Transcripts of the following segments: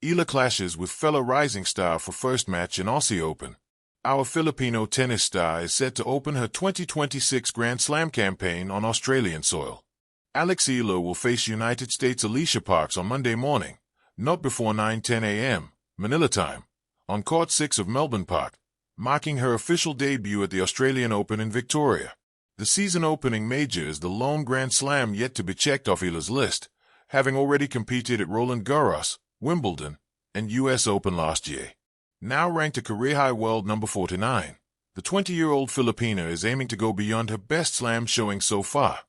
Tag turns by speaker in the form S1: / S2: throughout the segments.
S1: Eala clashes with fellow rising star for first match in Aussie Open. Our Filipino tennis star is set to open her 2026 Grand Slam campaign on Australian soil. Alex Eala will face United States' Alicia Parks on Monday morning, not before 9:10 a.m., Manila time, on Court 6 of Melbourne Park, marking her official debut at the Australian Open in Victoria. The season-opening major is the lone Grand Slam yet to be checked off Eala's list, having already competed at Roland Garros, Wimbledon, and US Open last year. Now ranked a career-high world number 49, the 20-year-old Filipina is aiming to go beyond her best slam showing so far,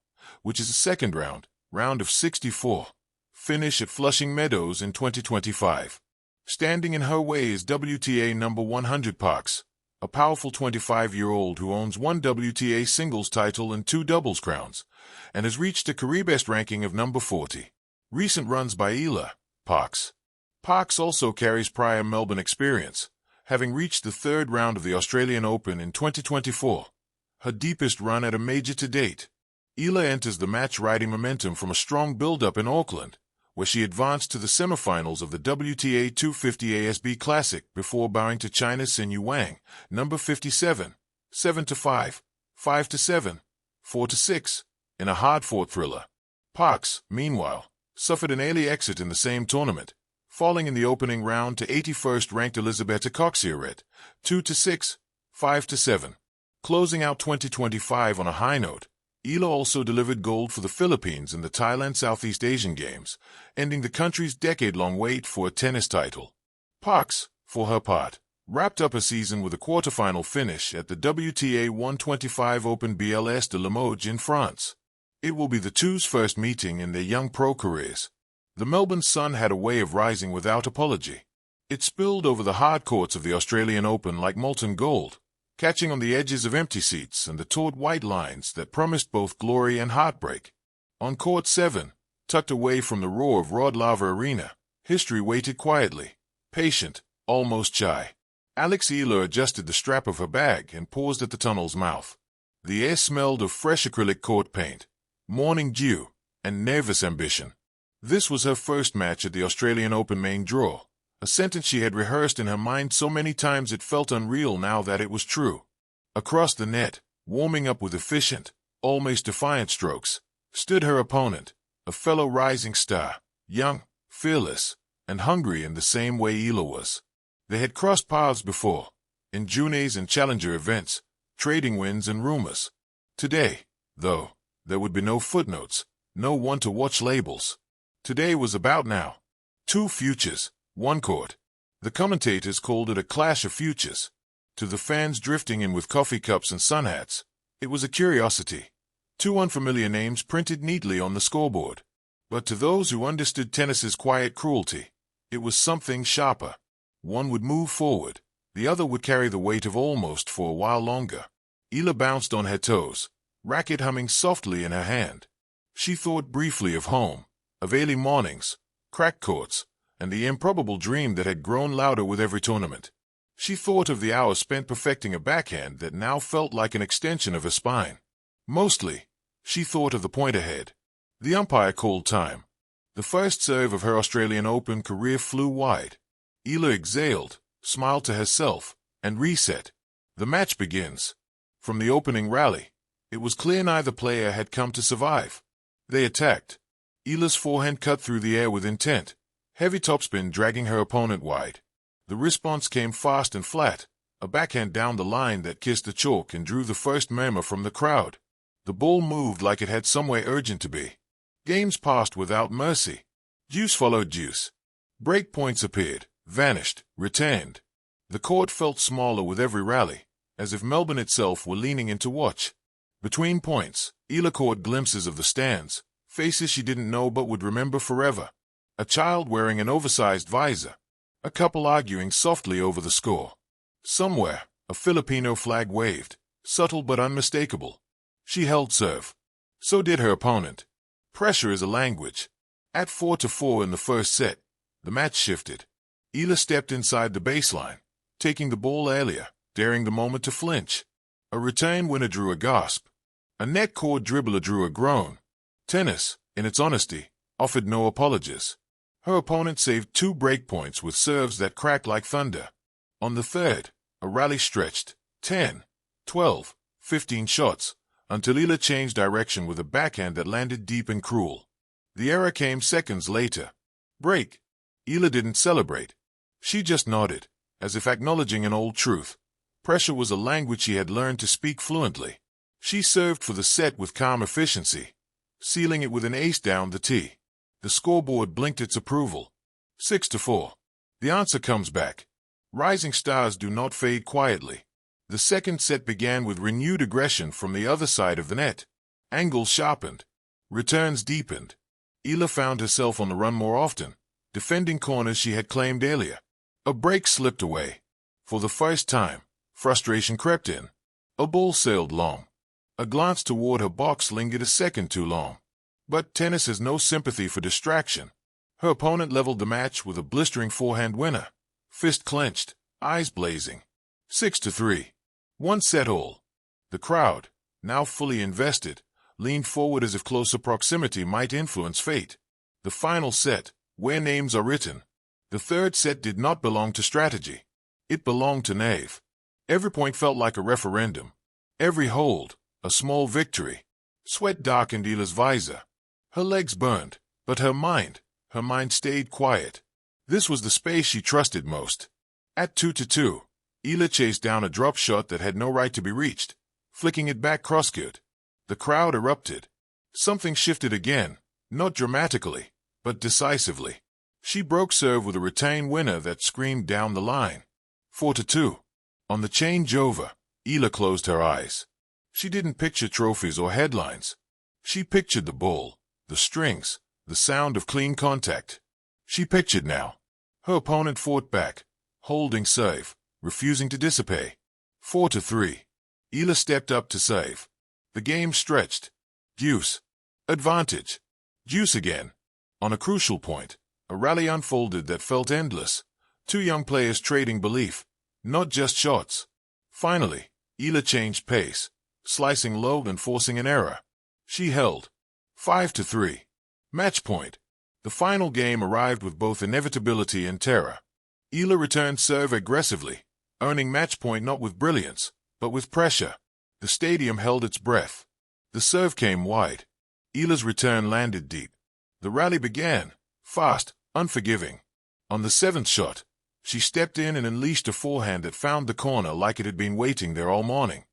S1: which is a second round of 64, finish at Flushing Meadows in 2025. Standing in her way is WTA number 100 Parks, a powerful 25-year-old who owns one WTA singles title and 2 doubles crowns, and has reached a career-best ranking of number 40. Recent runs by Eala, Parks. Parks also carries prior Melbourne experience, having reached the third round of the Australian Open in 2024, her deepest run at a major to date. Eala enters the match riding momentum from a strong build-up in Auckland, where she advanced to the semifinals of the WTA 250 ASB Classic before bowing to China's Xinyu Wang, number 57, 7-5, 5-7, 4-6, in a hard-fought thriller. Parks, meanwhile, suffered an early exit in the same tournament, falling in the opening round to 81st-ranked Elizabeth Coxieret, 2-6, 5-7. Closing out 2025 on a high note, Eala also delivered gold for the Philippines in the Thailand Southeast Asian Games, ending the country's decade-long wait for a tennis title. Parks, for her part, wrapped up a season with a quarterfinal finish at the WTA 125 Open BLS de Limoges in France. It will be the two's first meeting in their young pro careers. The Melbourne sun had a way of rising without apology. It spilled over the hard courts of the Australian Open like molten gold, catching on the edges of empty seats and the taut white lines that promised both glory and heartbreak. On Court 7, tucked away from the roar of Rod Laver Arena, history waited quietly, patient, almost shy. Alex Eala adjusted the strap of her bag and paused at the tunnel's mouth. The air smelled of fresh acrylic court paint, morning dew, and nervous ambition. This was her first match at the Australian Open main draw, a sentence she had rehearsed in her mind so many times it felt unreal now that it was true. Across the net, warming up with efficient, almost defiant strokes, stood her opponent, a fellow rising star, young, fearless, and hungry in the same way Eala was. They had crossed paths before, in juniors and challenger events, trading wins and rumors. Today, though, there would be no footnotes, no one-to-watch labels. Today was about now. Two futures, one court. The commentators called it a clash of futures. To the fans drifting in with coffee cups and sun hats, it was a curiosity. Two unfamiliar names printed neatly on the scoreboard. But to those who understood tennis's quiet cruelty, it was something sharper. One would move forward, the other would carry the weight of almost for a while longer. Eala bounced on her toes, racket humming softly in her hand. She thought briefly of home, of early mornings, cracked courts, and the improbable dream that had grown louder with every tournament. She thought of the hours spent perfecting a backhand that now felt like an extension of her spine. Mostly, she thought of the point ahead. The umpire called time. The first serve of her Australian Open career flew wide. Eala exhaled, smiled to herself, and reset. The match begins. From the opening rally, it was clear neither player had come to survive. They attacked. Eala's forehand cut through the air with intent, heavy topspin dragging her opponent wide. The response came fast and flat, a backhand down the line that kissed the chalk and drew the first murmur from the crowd. The ball moved like it had somewhere urgent to be. Games passed without mercy. Deuce followed deuce. Break points appeared, vanished, returned. The court felt smaller with every rally, as if Melbourne itself were leaning in to watch. Between points, Eala caught glimpses of the stands, faces she didn't know but would remember forever. A child wearing an oversized visor. A couple arguing softly over the score. Somewhere, a Filipino flag waved, subtle but unmistakable. She held serve. So did her opponent. Pressure is a language. At 4-4 in the first set, the match shifted. Eala stepped inside the baseline, taking the ball earlier, daring the moment to flinch. A return winner drew a gasp. A net court dribbler drew a groan. Tennis, in its honesty, offered no apologies. Her opponent saved 2 breakpoints with serves that cracked like thunder. On the third, a rally stretched 10, 12, 15 shots, until Eala changed direction with a backhand that landed deep and cruel. The error came seconds later. Break. Eala didn't celebrate. She just nodded, as if acknowledging an old truth. Pressure was a language she had learned to speak fluently. She served for the set with calm efficiency, sealing it with an ace down the tee. The scoreboard blinked its approval. 6-4. The answer comes back. Rising stars do not fade quietly. The second set began with renewed aggression from the other side of the net. Angles sharpened. Returns deepened. Eala found herself on the run more often, defending corners she had claimed earlier. A break slipped away. For the first time, frustration crept in. A ball sailed long. A glance toward her box lingered a second too long. But tennis has no sympathy for distraction. Her opponent leveled the match with a blistering forehand winner. Fist clenched, eyes blazing. 6-3. One set all. The crowd, now fully invested, leaned forward as if closer proximity might influence fate. The final set, where names are written. The third set did not belong to strategy. It belonged to nerve. Every point felt like a referendum. Every hold, a small victory. Sweat darkened Eala's visor. Her legs burned, but her mind stayed quiet. This was the space she trusted most. At 2-2, Eala chased down a drop shot that had no right to be reached, flicking it back crosscourt. The crowd erupted. Something shifted again, not dramatically, but decisively. She broke serve with a retain winner that screamed down the line. 4-2. On the change over, Eala closed her eyes. She didn't picture trophies or headlines. She pictured the ball, the strings, the sound of clean contact. She pictured now. Her opponent fought back, holding serve, refusing to dissipate. 4-3. Eala stepped up to save. The game stretched. Deuce. Advantage. Deuce again. On a crucial point, a rally unfolded that felt endless. 2 young players trading belief, not just shots. Finally, Eala changed pace, slicing low and forcing an error. She held. 5-3. Match point. The final game arrived with both inevitability and terror. Eala returned serve aggressively, earning match point not with brilliance, but with pressure. The stadium held its breath. The serve came wide. Eala's return landed deep. The rally began, fast, unforgiving. On the 7th shot, she stepped in and unleashed a forehand that found the corner like it had been waiting there all morning.